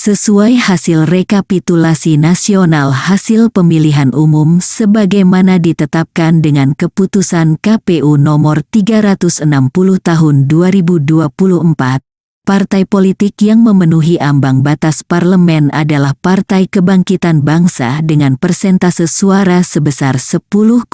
Sesuai hasil rekapitulasi nasional hasil pemilihan umum sebagaimana ditetapkan dengan Keputusan KPU Nomor 360 Tahun 2024, partai politik yang memenuhi ambang batas parlemen adalah Partai Kebangkitan Bangsa dengan persentase suara sebesar 10,62%,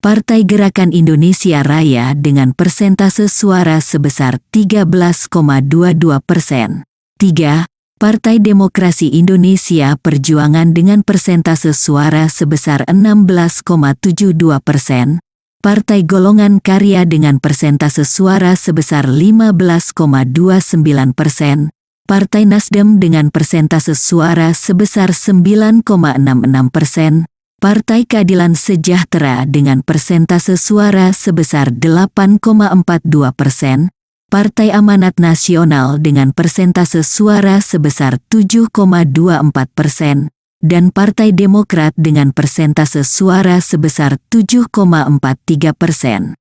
Partai Gerakan Indonesia Raya dengan persentase suara sebesar 13,22%. 3. Partai Demokrasi Indonesia Perjuangan dengan persentase suara sebesar 16,72%, Partai Golongan Karya dengan persentase suara sebesar 15,29%, Partai Nasdem dengan persentase suara sebesar 9,66%, Partai Keadilan Sejahtera dengan persentase suara sebesar 8,42%, Partai Amanat Nasional dengan persentase suara sebesar 7,24%, dan Partai Demokrat dengan persentase suara sebesar 7,43%.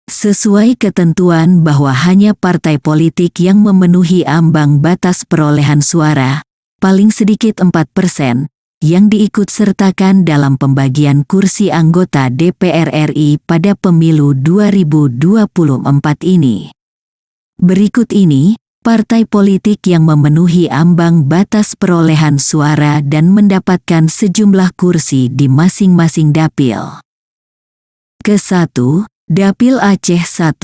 Sesuai ketentuan bahwa hanya partai politik yang memenuhi ambang batas perolehan suara, paling sedikit 4%, yang diikutsertakan dalam pembagian kursi anggota DPR RI pada pemilu 2024 ini. Berikut ini, partai politik yang memenuhi ambang batas perolehan suara dan mendapatkan sejumlah kursi di masing-masing dapil. Ke-1, Dapil Aceh 1.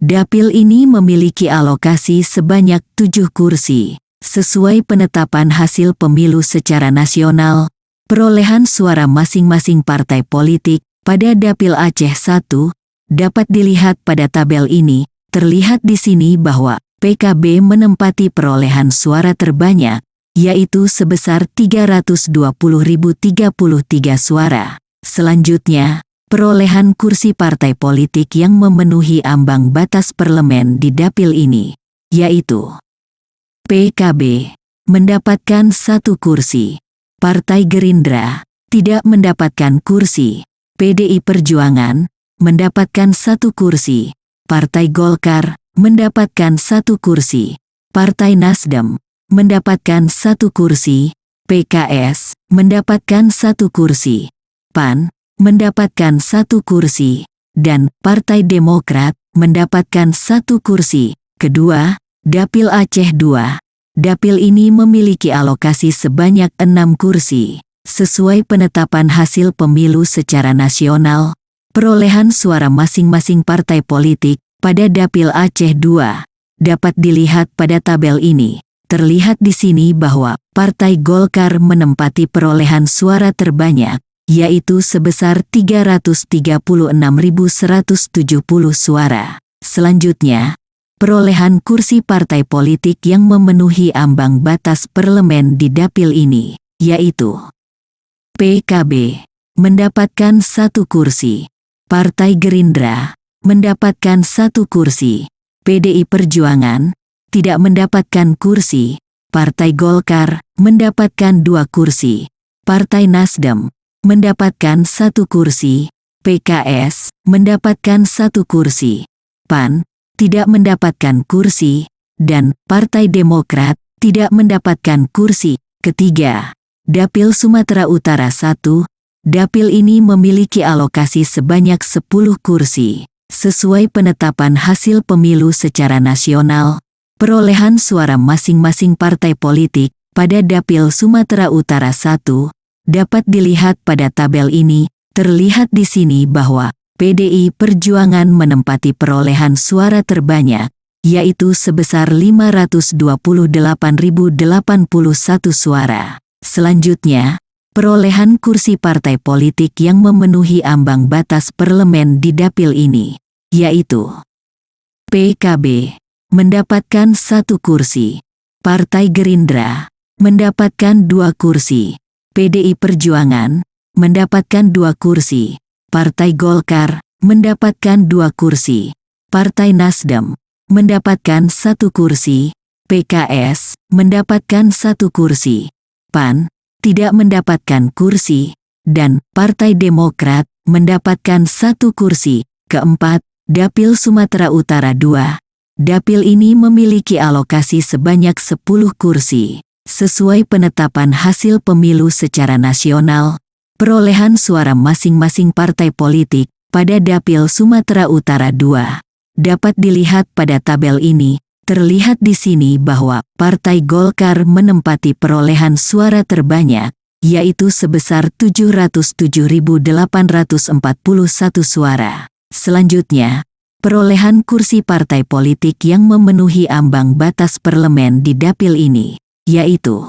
Dapil ini memiliki alokasi sebanyak 7 kursi. Sesuai penetapan hasil pemilu secara nasional, perolehan suara masing-masing partai politik pada Dapil Aceh 1 dapat dilihat pada tabel ini. Terlihat di sini bahwa PKB menempati perolehan suara terbanyak, yaitu sebesar 320.033 suara. Selanjutnya, perolehan kursi partai politik yang memenuhi ambang batas parlemen di dapil ini, yaitu PKB mendapatkan 1 kursi, Partai Gerindra tidak mendapatkan kursi, PDI Perjuangan mendapatkan 1 kursi, Partai Golkar mendapatkan 1 kursi, Partai Nasdem mendapatkan 1 kursi, PKS mendapatkan 1 kursi, PAN mendapatkan 1 kursi, dan Partai Demokrat mendapatkan 1 kursi. Kedua, Dapil Aceh 2. Dapil ini memiliki alokasi sebanyak 6 kursi. Sesuai penetapan hasil pemilu secara nasional, perolehan suara masing-masing partai politik pada Dapil Aceh 2 dapat dilihat pada tabel ini. Terlihat di sini bahwa Partai Golkar menempati perolehan suara terbanyak, yaitu sebesar 336.170 suara. Selanjutnya, perolehan kursi partai politik yang memenuhi ambang batas parlemen di dapil ini, yaitu PKB mendapatkan 1 kursi, Partai Gerindra mendapatkan 1 kursi, PDI Perjuangan tidak mendapatkan kursi, Partai Golkar mendapatkan 2 kursi, Partai Nasdem mendapatkan 1 kursi, PKS mendapatkan 1 kursi, PAN tidak mendapatkan kursi, dan Partai Demokrat tidak mendapatkan kursi. Ketiga, Dapil Sumatera Utara 1. Dapil ini memiliki alokasi sebanyak 10 kursi. Sesuai penetapan hasil pemilu secara nasional, perolehan suara masing-masing partai politik pada Dapil Sumatera Utara 1 dapat dilihat pada tabel ini. Terlihat di sini bahwa PDI Perjuangan menempati perolehan suara terbanyak, yaitu sebesar 528.081 suara. Selanjutnya, perolehan kursi partai politik yang memenuhi ambang batas parlemen di dapil ini, yaitu PKB mendapatkan 1 kursi, Partai Gerindra mendapatkan 2 kursi, PDI Perjuangan mendapatkan 2 kursi, Partai Golkar mendapatkan 2 kursi, Partai Nasdem mendapatkan 1 kursi, PKS mendapatkan 1 kursi, PAN tidak mendapatkan kursi, dan Partai Demokrat mendapatkan 1 kursi. Keempat, Dapil Sumatera Utara 2. Dapil ini memiliki alokasi sebanyak 10 kursi. Sesuai penetapan hasil pemilu secara nasional, perolehan suara masing-masing partai politik pada Dapil Sumatera Utara II dapat dilihat pada tabel ini. Terlihat di sini bahwa Partai Golkar menempati perolehan suara terbanyak, yaitu sebesar 707.841 suara. Selanjutnya, perolehan kursi partai politik yang memenuhi ambang batas parlemen di dapil ini, yaitu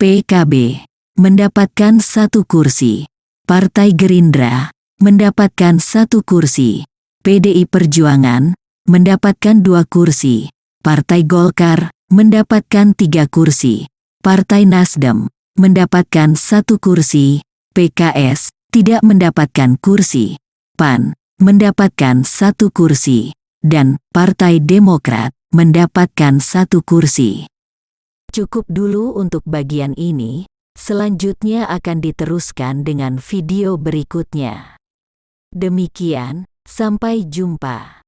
PKB mendapatkan 1 kursi, Partai Gerindra mendapatkan 1 kursi, PDI Perjuangan mendapatkan 2 kursi, Partai Golkar mendapatkan 3 kursi, Partai Nasdem mendapatkan 1 kursi, PKS tidak mendapatkan kursi, PAN mendapatkan 1 kursi, dan Partai Demokrat mendapatkan 1 kursi. Cukup dulu untuk bagian ini, selanjutnya akan diteruskan dengan video berikutnya. Demikian, sampai jumpa.